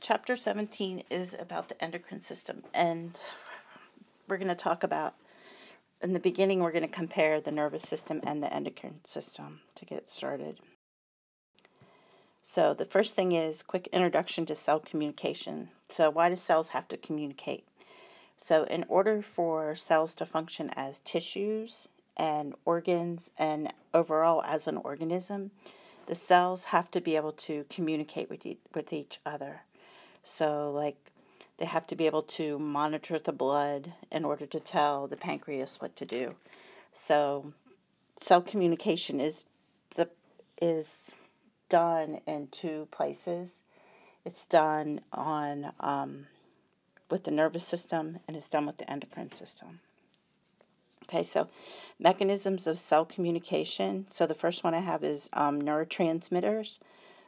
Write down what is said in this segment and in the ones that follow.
chapter 17 is about the endocrine system, and we're going to talk about, in the beginning, we're going to compare the nervous system and the endocrine system to get started. So the first thing is quick introduction to cell communication. So why do cells have to communicate? So in order for cells to function as tissues and organs and overall as an organism, the cells have to be able to communicate with each other. So like they have to be able to monitor the blood in order to tell the pancreas what to do. So cell communication is done in two places. It's done on with the nervous system, and it's done with the endocrine system. Okay, so mechanisms of cell communication. So the first one I have is neurotransmitters.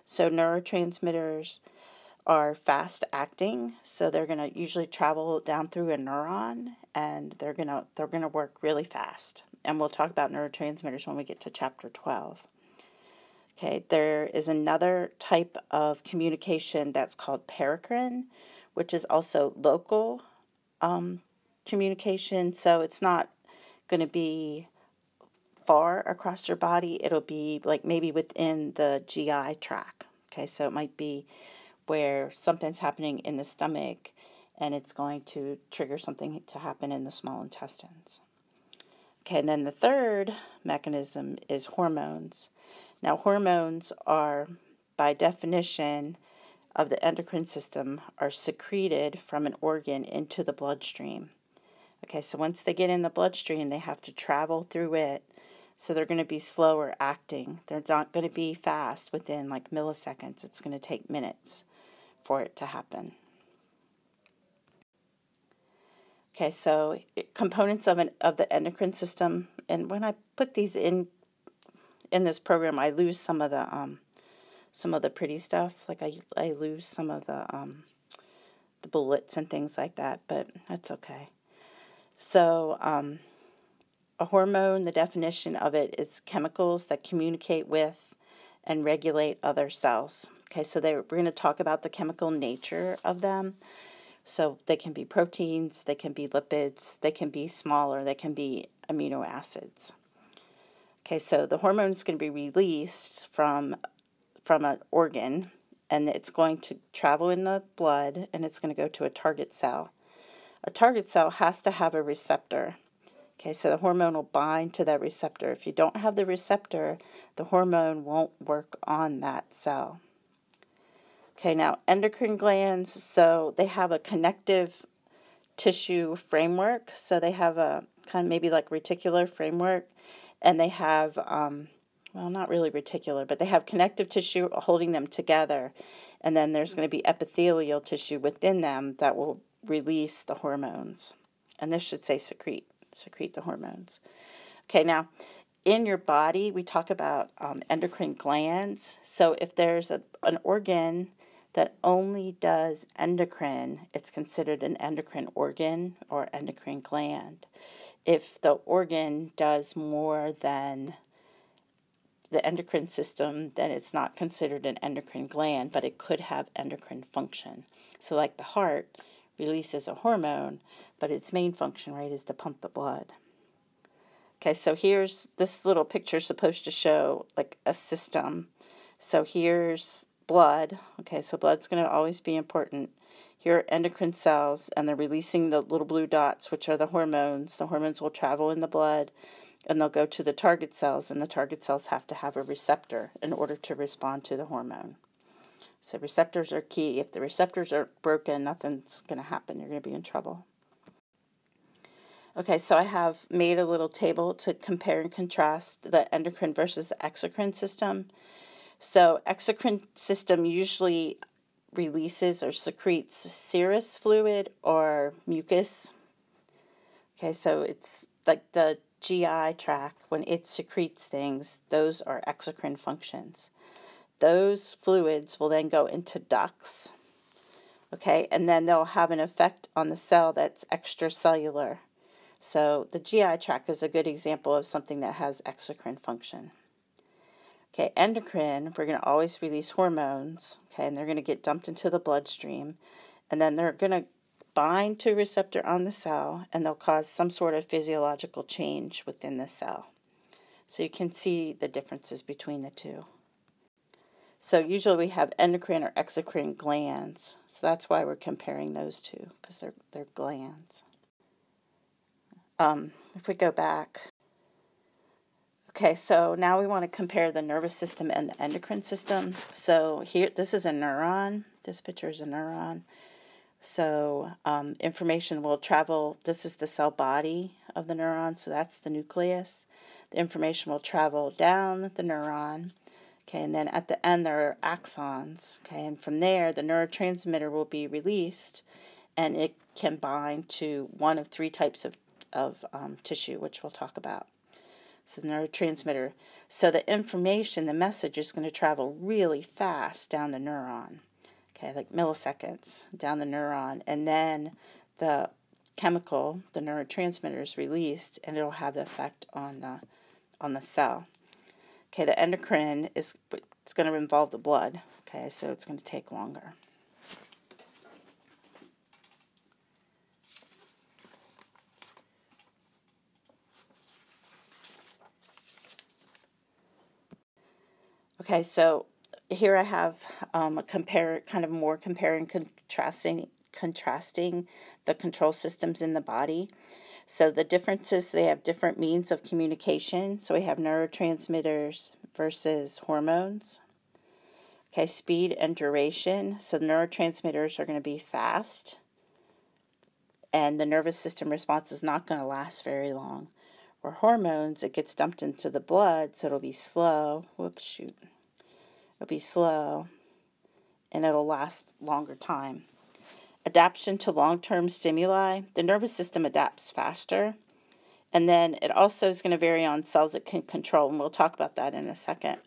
So neurotransmitters are fast acting, so they're going to usually travel down through a neuron, and they're going to work really fast. And we'll talk about neurotransmitters when we get to chapter 12. Okay, there is another type of communication that's called paracrine, which is also local communication. So it's not going to be far across your body. It'll be like maybe within the GI tract. Okay, so it might be where something's happening in the stomach and it's going to trigger something to happen in the small intestines. Okay, and then the third mechanism is hormones. Now, hormones are, by definition of the endocrine system, are secreted from an organ into the bloodstream. Okay, so once they get in the bloodstream, they have to travel through it, so they're going to be slower acting. They're not going to be fast within like milliseconds. It's going to take minutes for it to happen. Okay, so components of the endocrine system, and when I put these in this program, I lose some of the pretty stuff. Like I lose some of the bullets and things like that, but that's okay. So a hormone, the definition of it is chemicals that communicate with and regulate other cells. Okay, so we're going to talk about the chemical nature of them. So they can be proteins, they can be lipids, they can be smaller, they can be amino acids. Okay, so the hormone is going to be released from an organ, and it's going to travel in the blood, and it's going to go to a target cell. A target cell has to have a receptor. Okay, so the hormone will bind to that receptor. If you don't have the receptor, the hormone won't work on that cell. Okay, now endocrine glands, so they have a connective tissue framework. So they have a kind of maybe like reticular framework, and they have, well, not really reticular, but they have connective tissue holding them together. And then there's going to be epithelial tissue within them that will release the hormones. And this should say secrete the hormones. Okay, now in your body, we talk about endocrine glands. So if there's an organ that only does endocrine, it's considered an endocrine organ or endocrine gland. If the organ does more than the endocrine system, then it's not considered an endocrine gland, but it could have endocrine function. So like the heart releases a hormone, but its main function, right, is to pump the blood. Okay, so here's this little picture supposed to show like a system. So here's blood. Okay, so blood's going to always be important. Here are endocrine cells, and they're releasing the little blue dots, which are the hormones. The hormones will travel in the blood, and they'll go to the target cells, and the target cells have to have a receptor in order to respond to the hormone. So receptors are key. If the receptors are broken, nothing's going to happen. You're going to be in trouble. Okay, so I have made a little table to compare and contrast the endocrine versus the exocrine system. So exocrine system usually releases or secretes serous fluid or mucus. Okay, so it's like the GI tract, when it secretes things, those are exocrine functions. Those fluids will then go into ducts, okay, and then they'll have an effect on the cell that's extracellular. So the GI tract is a good example of something that has exocrine function. Okay, endocrine, we're going to always release hormones, okay, and they're going to get dumped into the bloodstream, and then they're going to bind to a receptor on the cell, and they'll cause some sort of physiological change within the cell. So you can see the differences between the two. So usually we have endocrine or exocrine glands, so that's why we're comparing those two, because they're glands. If we go back, okay, so now we want to compare the nervous system and the endocrine system. So here, this is a neuron. This picture is a neuron. So information will travel. This is the cell body of the neuron, so that's the nucleus. The information will travel down the neuron, okay, and then at the end there are axons, okay, and from there the neurotransmitter will be released, and it can bind to one of three types of tissue, which we'll talk about. So neurotransmitter. So the information, the message is going to travel really fast down the neuron, okay, like milliseconds down the neuron, and then the chemical, the neurotransmitter, is released, and it'll have the effect on the cell. Okay, the endocrine it's going to involve the blood, okay, so it's going to take longer. Okay, so here I have comparing, contrasting the control systems in the body. So the differences, they have different means of communication. So we have neurotransmitters versus hormones. Okay, speed and duration. So neurotransmitters are going to be fast, and the nervous system response is not going to last very long. Or hormones, it gets dumped into the blood, so it'll be slow. It'll be slow, and it'll last longer time. Adaptation to long-term stimuli. The nervous system adapts faster, and then it also is going to vary on cells it can control, and we'll talk about that in a second.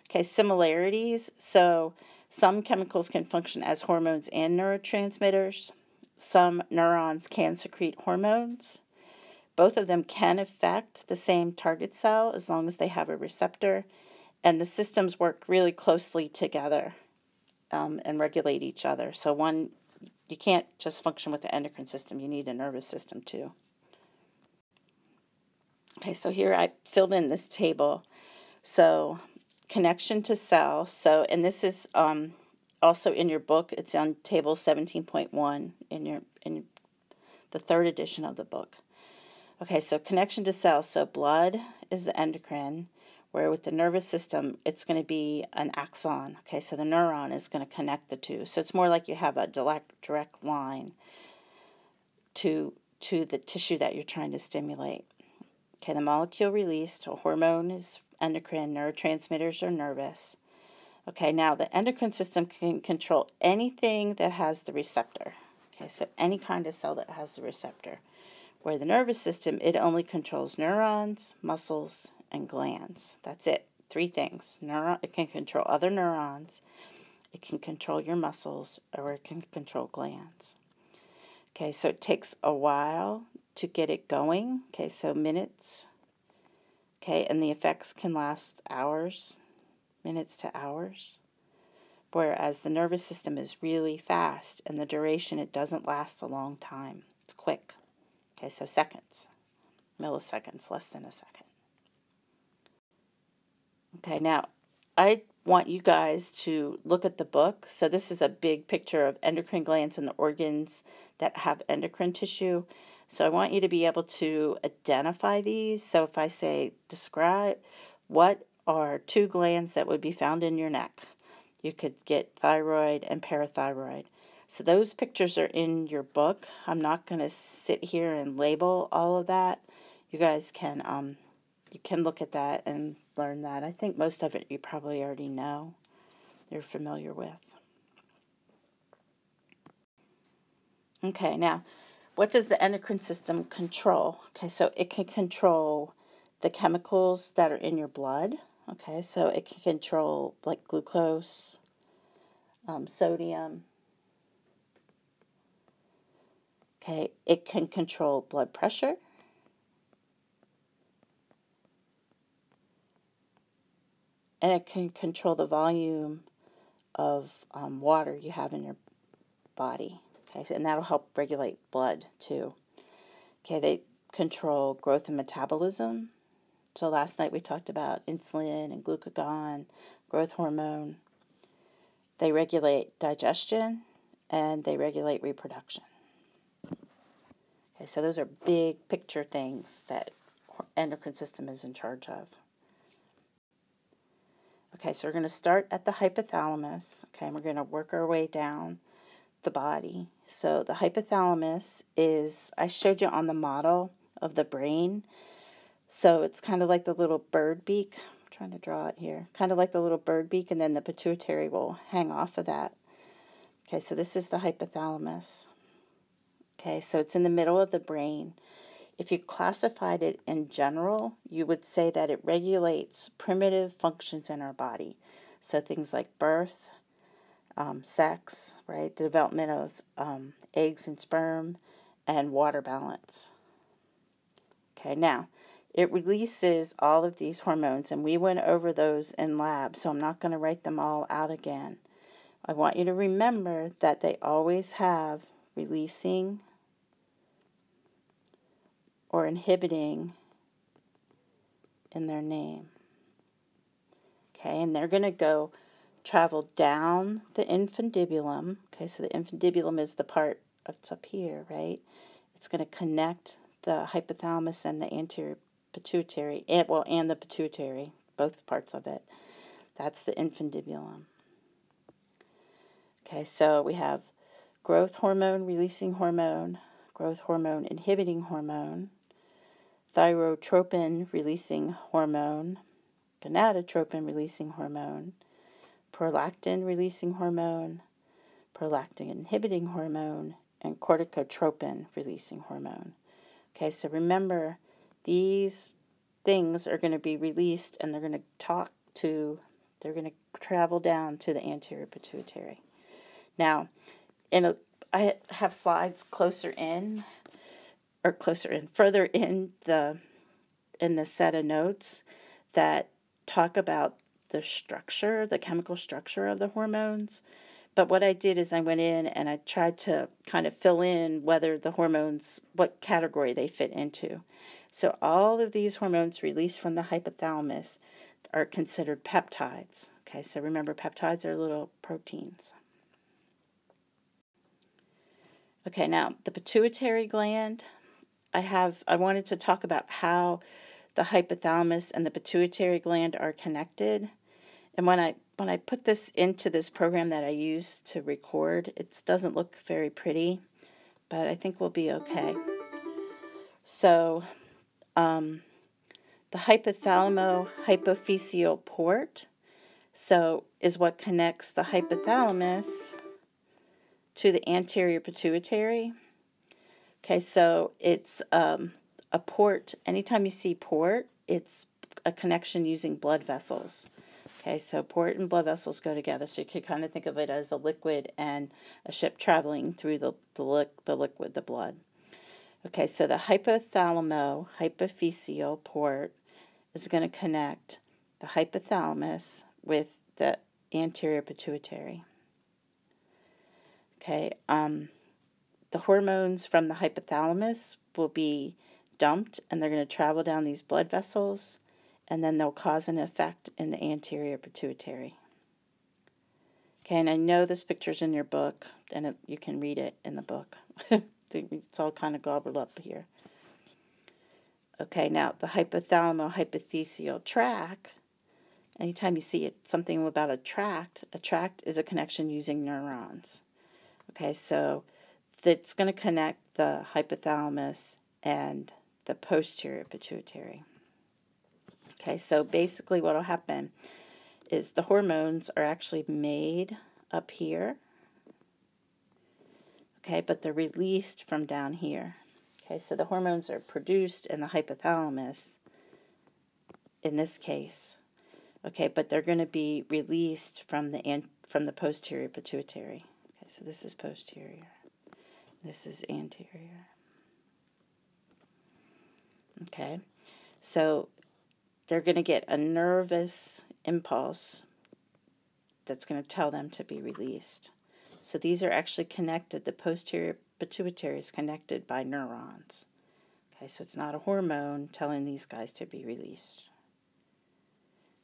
Okay, similarities. So some chemicals can function as hormones and neurotransmitters. Some neurons can secrete hormones. Both of them can affect the same target cell as long as they have a receptor, and the systems work really closely together and regulate each other. So you can't just function with the endocrine system, you need a nervous system too. Okay, so here I filled in this table. So connection to cell, and this is also in your book, it's on table 17.1 in the third edition of the book. Okay, so connection to cells. So blood is the endocrine, where with the nervous system, it's going to be an axon. Okay, so the neuron is going to connect the two. So it's more like you have a direct line to the tissue that you're trying to stimulate. Okay, the molecule released, a hormone is endocrine, neurotransmitters are nervous. Okay, now the endocrine system can control anything that has the receptor. Okay, so any kind of cell that has the receptor. Where the nervous system, it only controls neurons, muscles, and glands. That's it. Three things. It can control other neurons, it can control your muscles, or it can control glands. Okay, so it takes a while to get it going. Okay, so minutes. Okay, and the effects can last hours, minutes to hours. Whereas the nervous system is really fast, and the duration, it doesn't last a long time. It's quick. Okay, so seconds, milliseconds, less than a second. Okay, now I want you guys to look at the book. So this is a big picture of endocrine glands and the organs that have endocrine tissue. So I want you to be able to identify these. So if I say describe, what are two glands that would be found in your neck? You could get thyroid and parathyroid. So those pictures are in your book. I'm not going to sit here and label all of that. You guys can look at that and learn that. I think most of it you probably already know, you're familiar with. Okay, now, what does the endocrine system control? Okay, so it can control the chemicals that are in your blood. Okay, so it can control like glucose, sodium. Okay, it can control blood pressure. and it can control the volume of water you have in your body. Okay, and that'll help regulate blood too. Okay, they control growth and metabolism. So last night we talked about insulin and glucagon, growth hormone. They regulate digestion and they regulate reproduction. Okay, so those are big picture things that endocrine system is in charge of. Okay, so we're going to start at the hypothalamus. Okay, and we're going to work our way down the body. So the hypothalamus is, I showed you on the model of the brain. So it's kind of like the little bird beak. I'm trying to draw it here. Kind of like the little bird beak, and then the pituitary will hang off of that. Okay, so this is the hypothalamus. Okay, so it's in the middle of the brain. If you classified it in general, you would say that it regulates primitive functions in our body. So things like birth, sex, right, the development of eggs and sperm, and water balance. Okay, now, it releases all of these hormones, and we went over those in lab, so I'm not going to write them all out again. I want you to remember that they always have releasing or inhibiting in their name. Okay, and they're going to go travel down the infundibulum. Okay, so the infundibulum is the part that's up here, right? It's going to connect the hypothalamus and the anterior pituitary, and the pituitary, both parts of it. That's the infundibulum. Okay, so we have growth hormone releasing hormone, growth hormone inhibiting hormone, thyrotropin releasing hormone, gonadotropin releasing hormone, prolactin releasing hormone, prolactin inhibiting hormone, and corticotropin releasing hormone. Okay, so remember, these things are going to be released, and they're going to travel down to the anterior pituitary. Now, I have slides further in the set of notes that talk about the chemical structure of the hormones. But what I did is I went in and I tried to kind of fill in whether the hormones, what category they fit into. So all of these hormones released from the hypothalamus are considered peptides. Okay, so remember, peptides are little proteins. Okay, now the pituitary gland, I wanted to talk about how the hypothalamus and the pituitary gland are connected. And when I put this into this program that I use to record, it doesn't look very pretty, but I think we'll be okay. So the hypothalamo-hypophyseal port is what connects the hypothalamus to the anterior pituitary. Okay, so it's a port. Anytime you see port, it's a connection using blood vessels. Okay, so port and blood vessels go together, so you could kind of think of it as a liquid and a ship traveling through the liquid, the blood. Okay, so the hypothalamo-hypophyseal port is going to connect the hypothalamus with the anterior pituitary. Okay, the hormones from the hypothalamus will be dumped, and they're going to travel down these blood vessels, and then they'll cause an effect in the anterior pituitary. Okay, and I know this picture's in your book, and you can read it in the book. It's all kind of gobbled up here. Okay, now the hypothalamo-hypophyseal tract, anytime you see something about a tract is a connection using neurons. Okay, so it's going to connect the hypothalamus and the posterior pituitary. Okay, so basically what will happen is the hormones are actually made up here. Okay, but they're released from down here. Okay, so the hormones are produced in the hypothalamus in this case. Okay, but they're going to be released from the posterior pituitary. Okay, so this is posterior. This is anterior. Okay, so they're going to get a nervous impulse that's going to tell them to be released. So these are actually connected. The posterior pituitary is connected by neurons. Okay, so it's not a hormone telling these guys to be released.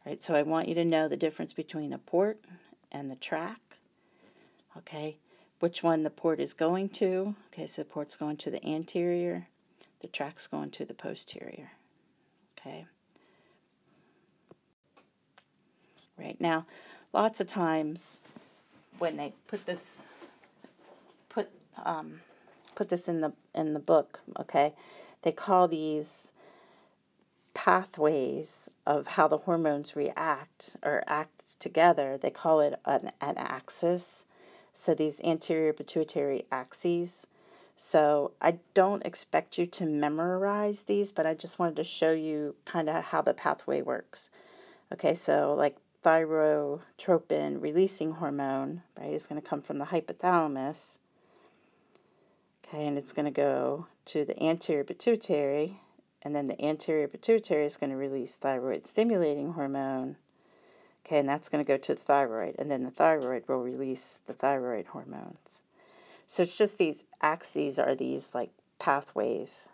Right, so I want you to know the difference between a port and the track. Okay, which one the port is going to. Okay, so the port's going to the anterior, the track's going to the posterior. Okay. Right, now, lots of times when they put this in the book, okay, they call these pathways of how the hormones react or act together, they call it an axis. So these anterior pituitary axes. So I don't expect you to memorize these, but I just wanted to show you kind of how the pathway works. Okay, so like thyrotropin releasing hormone, right, is going to come from the hypothalamus. Okay, and it's going to go to the anterior pituitary, and then the anterior pituitary is going to release thyroid stimulating hormone. Okay, and that's going to go to the thyroid, and then the thyroid will release the thyroid hormones. So it's just these axes are these like pathways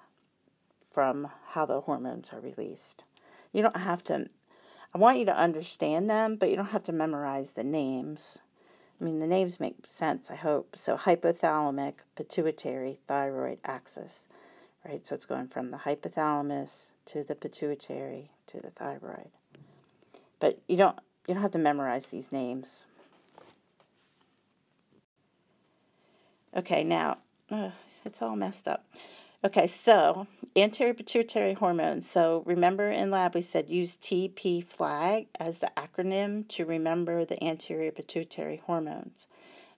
from how the hormones are released. You don't have to, I want you to understand them, but you don't have to memorize the names. I mean, the names make sense, I hope. So hypothalamic, pituitary, thyroid axis, right? So it's going from the hypothalamus to the pituitary to the thyroid. But you don't have to memorize these names. Okay, now, it's all messed up. Okay, so anterior pituitary hormone. So remember in lab we said use TP flag as the acronym to remember the anterior pituitary hormones.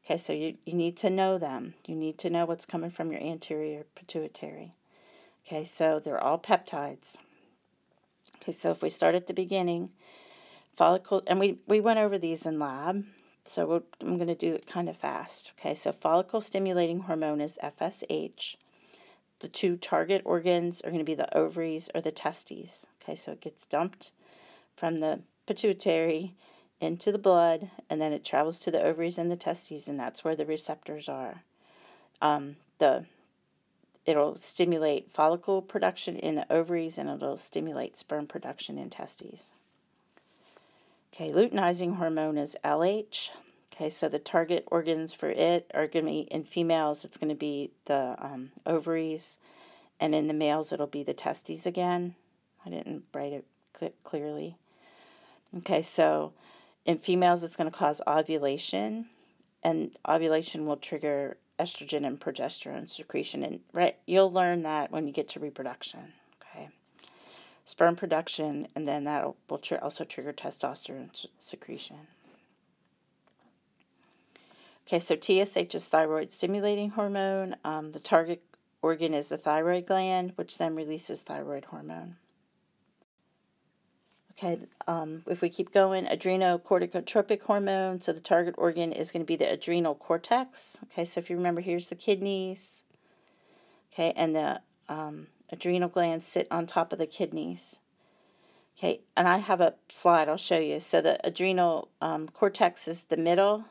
Okay, so you need to know them. You need to know what's coming from your anterior pituitary. Okay, so they're all peptides. Okay, so if we start at the beginning, follicle, and we went over these in lab, so I'm going to do it kind of fast. Okay, so follicle stimulating hormone is FSH. The two target organs are going to be the ovaries or the testes. Okay, so it gets dumped from the pituitary into the blood, and then it travels to the ovaries and the testes, and that's where the receptors are. It'll stimulate follicle production in the ovaries, and it'll stimulate sperm production in testes. Okay, luteinizing hormone is LH. Okay, so the target organs for it are going to be, in females, it's going to be the ovaries, and in the males, it'll be the testes again. I didn't write it clearly. Okay, so in females, it's going to cause ovulation, and ovulation will trigger estrogen and progesterone secretion, and you'll learn that when you get to reproduction. Okay, sperm production, and then that will also trigger testosterone secretion. Okay, so TSH is thyroid stimulating hormone. The target organ is the thyroid gland, which then releases thyroid hormone. Okay, if we keep going, adrenocorticotropic hormone. So the target organ is going to be the adrenal cortex. Okay, so if you remember, here's the kidneys. Okay, and the adrenal glands sit on top of the kidneys. Okay, and I have a slide I'll show you. So the adrenal cortex is the middle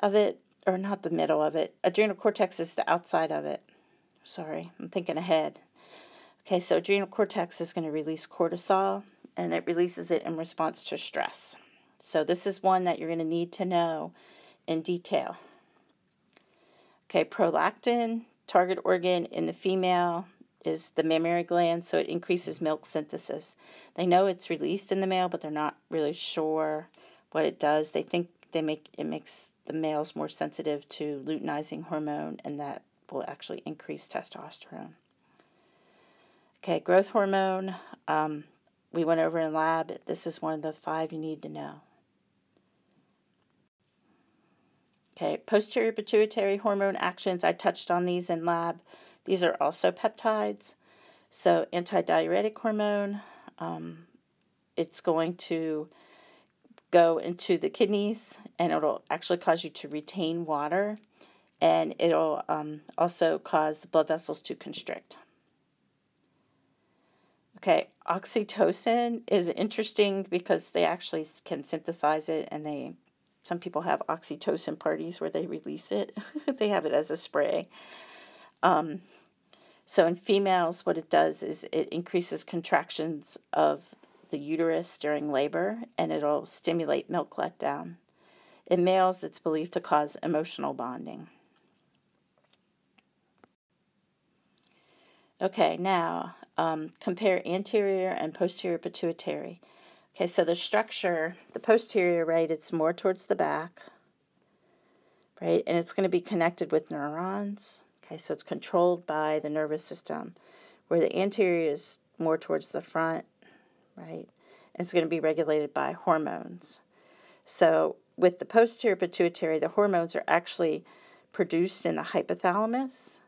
of it, or not the middle of it. Adrenal cortex is the outside of it. Sorry, I'm thinking ahead. Okay, so adrenal cortex is going to release cortisol, and it releases it in response to stress. So this is one that you're going to need to know in detail. Okay, prolactin, target organ in the female is the mammary gland, so it increases milk synthesis. They know it's released in the male, but they're not really sure what it does. They think it makes the males more sensitive to luteinizing hormone, and that will actually increase testosterone. Okay, growth hormone, we went over in lab. This is one of the 5 you need to know. Okay, posterior pituitary hormone actions, I touched on these in lab. These are also peptides. So antidiuretic hormone, it's going to go into the kidneys, and it'll actually cause you to retain water, and it'll also cause the blood vessels to constrict. Okay, oxytocin is interesting because they actually can synthesize it, and some people have oxytocin parties where they release it. They have it as a spray. So in females, what it does is it increases contractions of the uterus during labor, and it'll stimulate milk letdown. In males, it's believed to cause emotional bonding. Okay, now compare anterior and posterior pituitary. Okay, so the structure, the posterior, right, it's more towards the back, right, and it's going to be connected with neurons. Okay, so it's controlled by the nervous system, where the anterior is more towards the front, right, and it's going to be regulated by hormones. So with the posterior pituitary, the hormones are actually produced in the hypothalamus.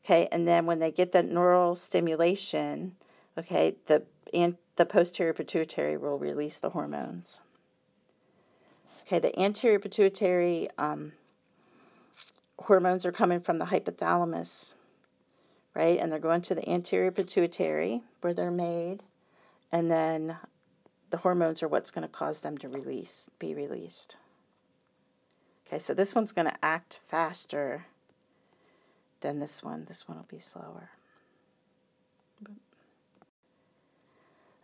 Okay, and then when they get the neural stimulation, okay, the posterior pituitary will release the hormones. Okay, the anterior pituitary hormones are coming from the hypothalamus, right, and they're going to the anterior pituitary where they're made, and then the hormones are what's going to cause them to be released. Okay, so this one's going to act faster than this one. This one will be slower.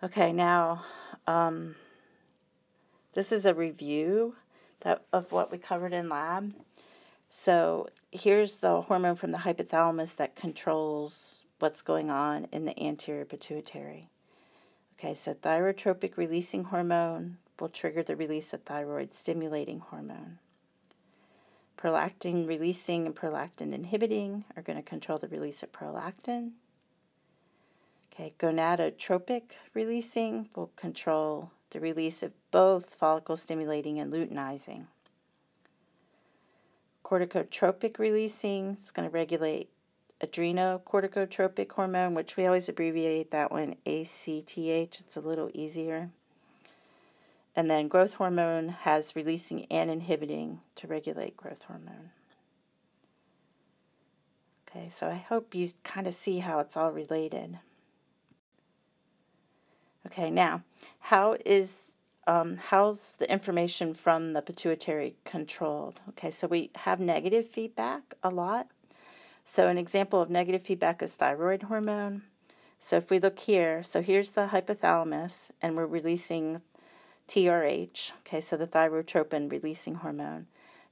Okay, now this is a review of what we covered in lab. So here's the hormone from the hypothalamus that controls what's going on in the anterior pituitary. Okay, so thyrotropic releasing hormone will trigger the release of thyroid stimulating hormone. Prolactin releasing and prolactin inhibiting are going to control the release of prolactin. Okay, gonadotropic releasing will control the release of both follicle stimulating and luteinizing. Corticotropic releasing is going to regulate adrenocorticotropic hormone, which we always abbreviate that one ACTH. It's a little easier. And then growth hormone has releasing and inhibiting to regulate growth hormone. Okay, so I hope you kind of see how it's all related. Okay, now, how's the information from the pituitary controlled? Okay, so we have negative feedback a lot. So an example of negative feedback is thyroid hormone. So if we look here, so here's the hypothalamus, and we're releasing TRH, okay, so the thyrotropin releasing hormone.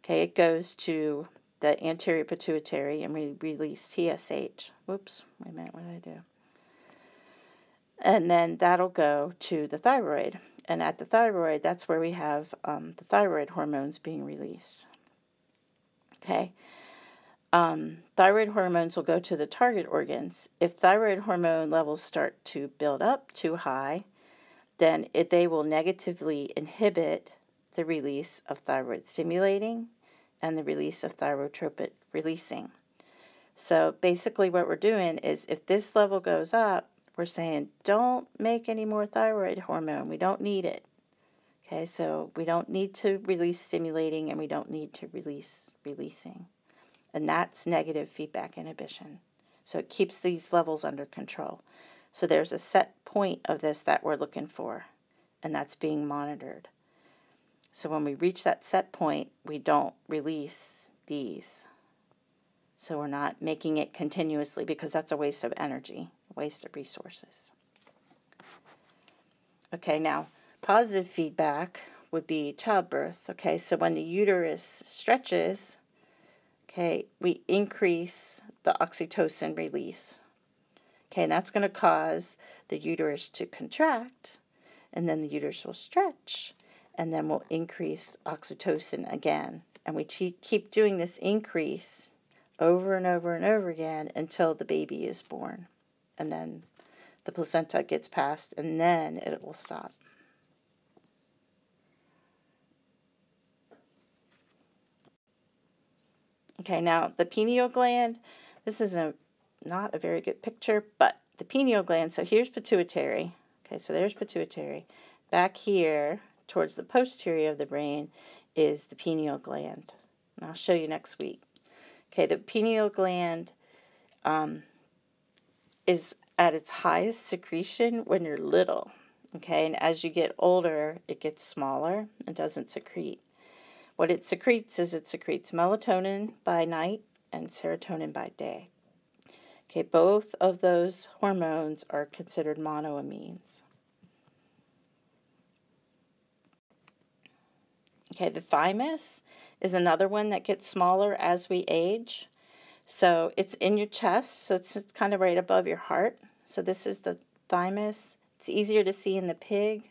Okay, it goes to the anterior pituitary, and we release TSH. Whoops, wait a minute, what did I do? And then that'll go to the thyroid. And at the thyroid, that's where we have the thyroid hormones being released. Okay. Thyroid hormones will go to the target organs. If thyroid hormone levels start to build up too high, then they will negatively inhibit the release of thyroid stimulating and the release of thyrotropin releasing. So basically what we're doing is if this level goes up, we're saying don't make any more thyroid hormone. We don't need it. Okay, so we don't need to release stimulating, and we don't need to release releasing. And that's negative feedback inhibition. So it keeps these levels under control. So there's a set point of this that we're looking for, and that's being monitored. So when we reach that set point, we don't release these. So we're not making it continuously, because that's a waste of energy, a waste of resources. Okay, now positive feedback would be childbirth. Okay, so when the uterus stretches, okay, we increase the oxytocin release. Okay, and that's going to cause the uterus to contract, and then the uterus will stretch, and then we'll increase oxytocin again. And we keep doing this increase over and over and over again until the baby is born. And then the placenta gets passed, and then it will stop. Okay, now the pineal gland, this is not a very good picture, but the pineal gland, so here's pituitary. Okay, so there's pituitary. Back here, towards the posterior of the brain, is the pineal gland. And I'll show you next week. Okay, the pineal gland is at its highest secretion when you're little. Okay, and as you get older, it gets smaller and doesn't secrete. What it secretes is it secretes melatonin by night and serotonin by day. Okay, both of those hormones are considered monoamines. Okay, the thymus is another one that gets smaller as we age. So it's in your chest, so it's kind of right above your heart. So this is the thymus. It's easier to see in the pig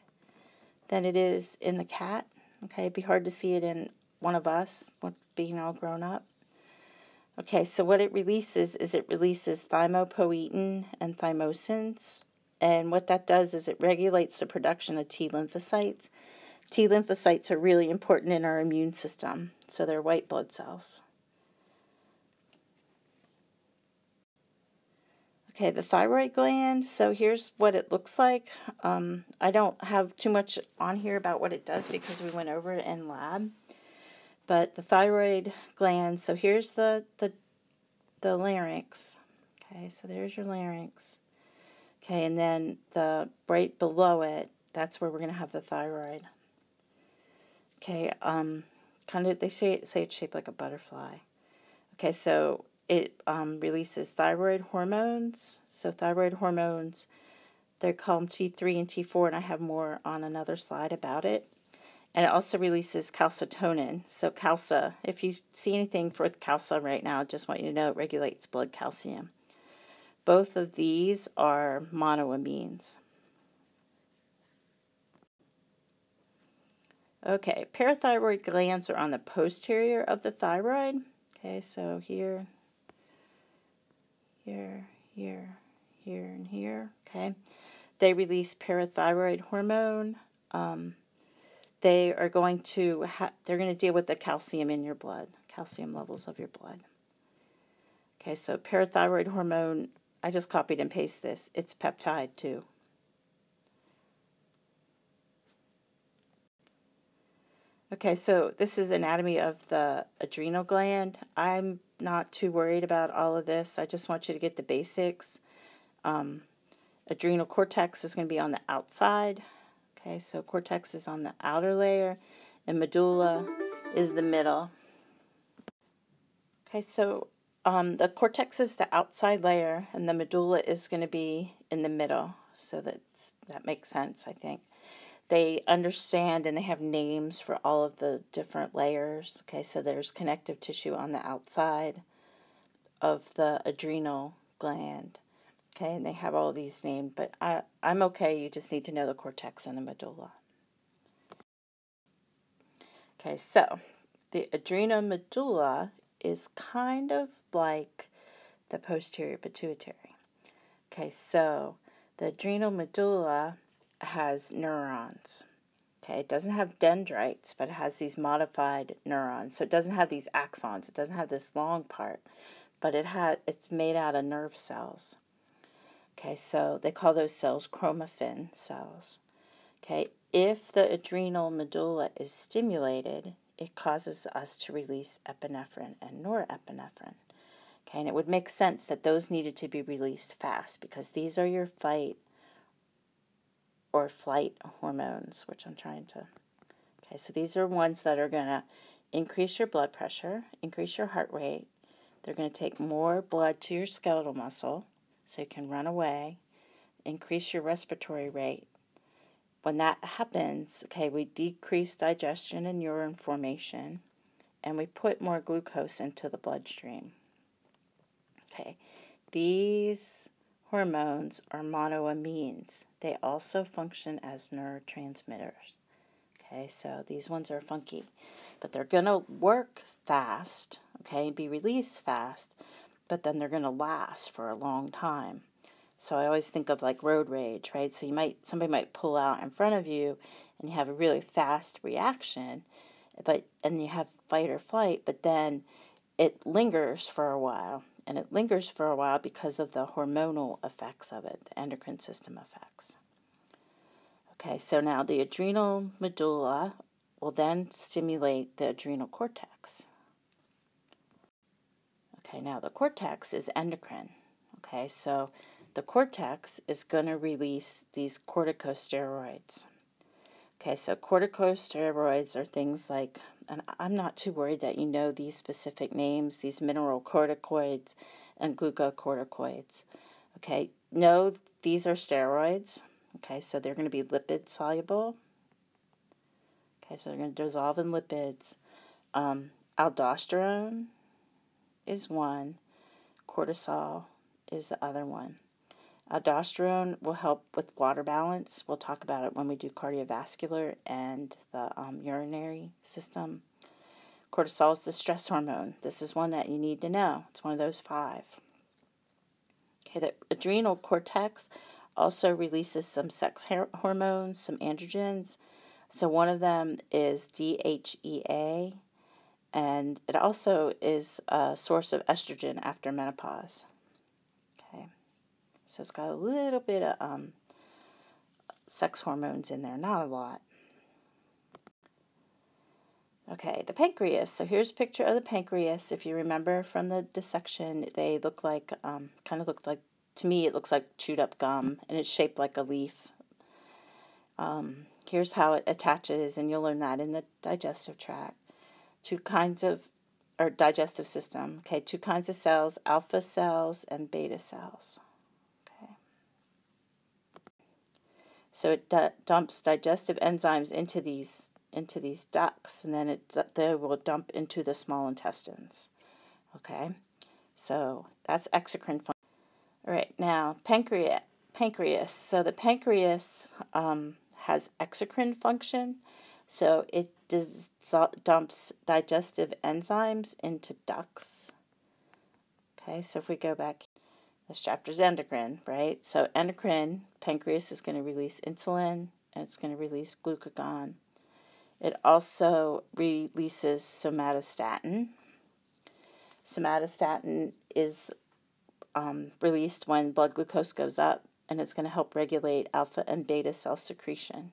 than it is in the cat. Okay, it'd be hard to see it in one of us, being all grown up. Okay, so what it releases is it releases thymopoietin and thymosins. And what that does is it regulates the production of T lymphocytes. T lymphocytes are really important in our immune system, so they're white blood cells. Okay, the thyroid gland, so here's what it looks like. I don't have too much on here about what it does because we went over it in lab. But the thyroid gland, so here's the larynx. Okay, so there's your larynx. Okay, and then right below it, that's where we're going to have the thyroid. Okay, kind of, they say it's shaped like a butterfly. Okay, so it releases thyroid hormones. So thyroid hormones, they're called T3 and T4, and I have more on another slide about it. And it also releases calcitonin. So calca, if you see anything for calca right now, I just want you to know it regulates blood calcium. Both of these are monoamines. Okay, parathyroid glands are on the posterior of the thyroid. Okay, so here, here, and here. Okay, they release parathyroid hormone. They are going to they're going to deal with the calcium in your blood, calcium levels of your blood. Okay, so parathyroid hormone, I just copied and pasted this. It's peptide too. Okay, so this is anatomy of the adrenal gland. I'm not too worried about all of this. I just want you to get the basics. Adrenal cortex is going to be on the outside. Okay, so cortex is on the outer layer, and medulla is the middle. Okay, so the cortex is the outside layer, and the medulla is going to be in the middle. So that makes sense, I think. They understand and they have names for all of the different layers. Okay, so there's connective tissue on the outside of the adrenal gland. Okay, and they have all these named, but I'm okay. You just need to know the cortex and the medulla. Okay, so the adrenal medulla is kind of like the posterior pituitary. Okay, so the adrenal medulla has neurons. Okay, it doesn't have dendrites, but it has these modified neurons. So it doesn't have these axons. It doesn't have this long part, but it's made out of nerve cells. Okay, so they call those cells chromaffin cells. Okay, if the adrenal medulla is stimulated, it causes us to release epinephrine and norepinephrine. Okay, and it would make sense that those needed to be released fast because these are your fight or flight hormones, which I'm trying to... Okay, so these are ones that are going to increase your blood pressure, increase your heart rate. They're going to take more blood to your skeletal muscle so you can run away, increase your respiratory rate. When that happens, okay, we decrease digestion and urine formation, and we put more glucose into the bloodstream. Okay, these hormones are monoamines. They also function as neurotransmitters. Okay, so these ones are funky, but they're going to work fast, okay, be released fast, but then they're going to last for a long time. So I always think of like road rage, right? So somebody might pull out in front of you and you have a really fast reaction, and you have fight or flight, but then it lingers for a while. And it lingers for a while because of the hormonal effects of it, the endocrine system effects. Okay, so now the adrenal medulla will then stimulate the adrenal cortex. Okay, now the cortex is endocrine. Okay, so the cortex is going to release these corticosteroids. Okay, so corticosteroids are things like, and I'm not too worried that you know these specific names, these mineral corticoids and glucocorticoids. Okay, no, these are steroids. Okay, so they're going to be lipid soluble. Okay, so they're going to dissolve in lipids. Aldosterone is one. Cortisol is the other one. Aldosterone will help with water balance. We'll talk about it when we do cardiovascular and the urinary system. Cortisol is the stress hormone. This is one that you need to know. It's one of those 5. Okay, the adrenal cortex also releases some sex hormones, some androgens. So one of them is DHEA, and it also is a source of estrogen after menopause. Okay, so it's got a little bit of sex hormones in there, not a lot. Okay, the pancreas. So here's a picture of the pancreas. If you remember from the dissection, they look like, to me, it looks like chewed up gum, and it's shaped like a leaf. Here's how it attaches, and you'll learn that in the digestive tract. Digestive system. Okay, 2 kinds of cells, alpha cells and beta cells. Okay. So it dumps digestive enzymes into these ducts, and then they will dump into the small intestines. Okay, so that's exocrine function. All right, now pancreas. So the pancreas has exocrine function, so it dumps digestive enzymes into ducts. Okay, so if we go back, this chapter's endocrine, right? So endocrine, pancreas is going to release insulin, and it's going to release glucagon. It also releases somatostatin. Somatostatin is released when blood glucose goes up, and it's going to help regulate alpha and beta cell secretion.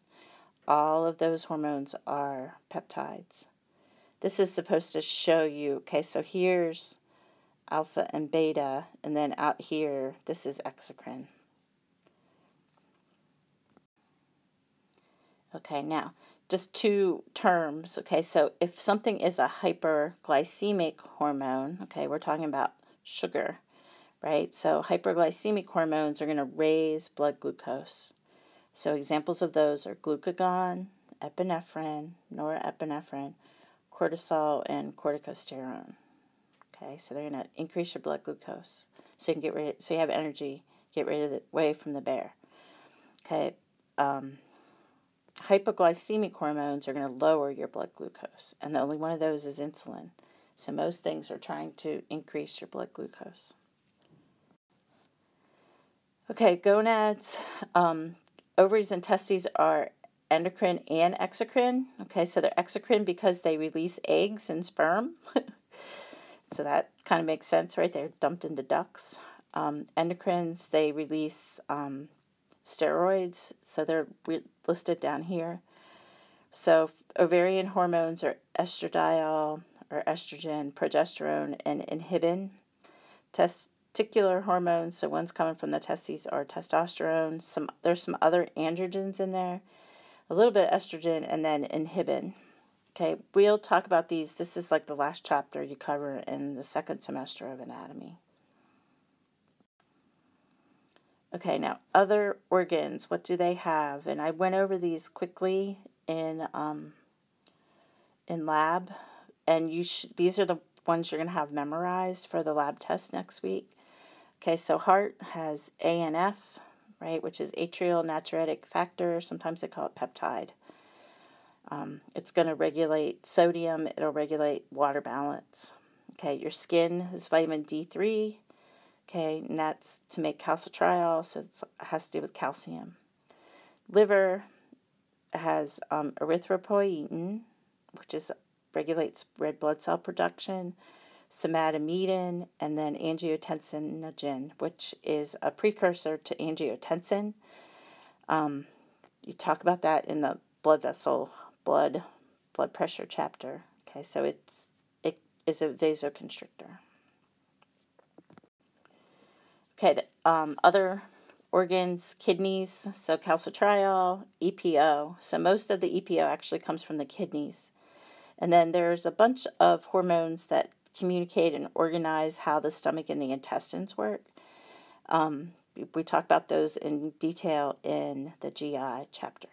All of those hormones are peptides. This is supposed to show you, okay, so here's alpha and beta, and then out here, this is exocrine. Okay, now, just 2 terms. Okay, so if something is a hyperglycemic hormone, okay, we're talking about sugar, right? So hyperglycemic hormones are going to raise blood glucose. So examples of those are glucagon, epinephrine, norepinephrine, cortisol, and corticosterone. Okay, so they're going to increase your blood glucose, so you can so you have energy, get away from the bear. Okay, hypoglycemic hormones are going to lower your blood glucose, and the only one of those is insulin. So most things are trying to increase your blood glucose. Okay, gonads, ovaries and testes are endocrine and exocrine. Okay, so they're exocrine because they release eggs and sperm. So that kind of makes sense, right? They're dumped into ducts. Endocrines, they release steroids, so they're listed down here. So ovarian hormones are estradiol or estrogen, progesterone, and inhibin. Testicular hormones, so ones coming from the testes, are testosterone. There's some other androgens in there, a little bit of estrogen, and then inhibin. Okay, we'll talk about these. This is like the last chapter you cover in the 2nd semester of anatomy. Okay, now other organs, what do they have? And I went over these quickly in lab, and these are the ones you're going to have memorized for the lab test next week. Okay, so heart has ANF, right, which is atrial natriuretic factor. Sometimes they call it peptide. It's going to regulate sodium. It'll regulate water balance. Okay, your skin is vitamin D3. Okay, and that's to make calcitriol, so it has to do with calcium. Liver has erythropoietin, which regulates red blood cell production, somatomedin, and then angiotensinogen, which is a precursor to angiotensin. You talk about that in the blood pressure chapter. Okay, so it is a vasoconstrictor. Okay, other organs, kidneys, so calcitriol, EPO. So most of the EPO actually comes from the kidneys. And then there's a bunch of hormones that communicate and organize how the stomach and the intestines work. We talk about those in detail in the GI chapter.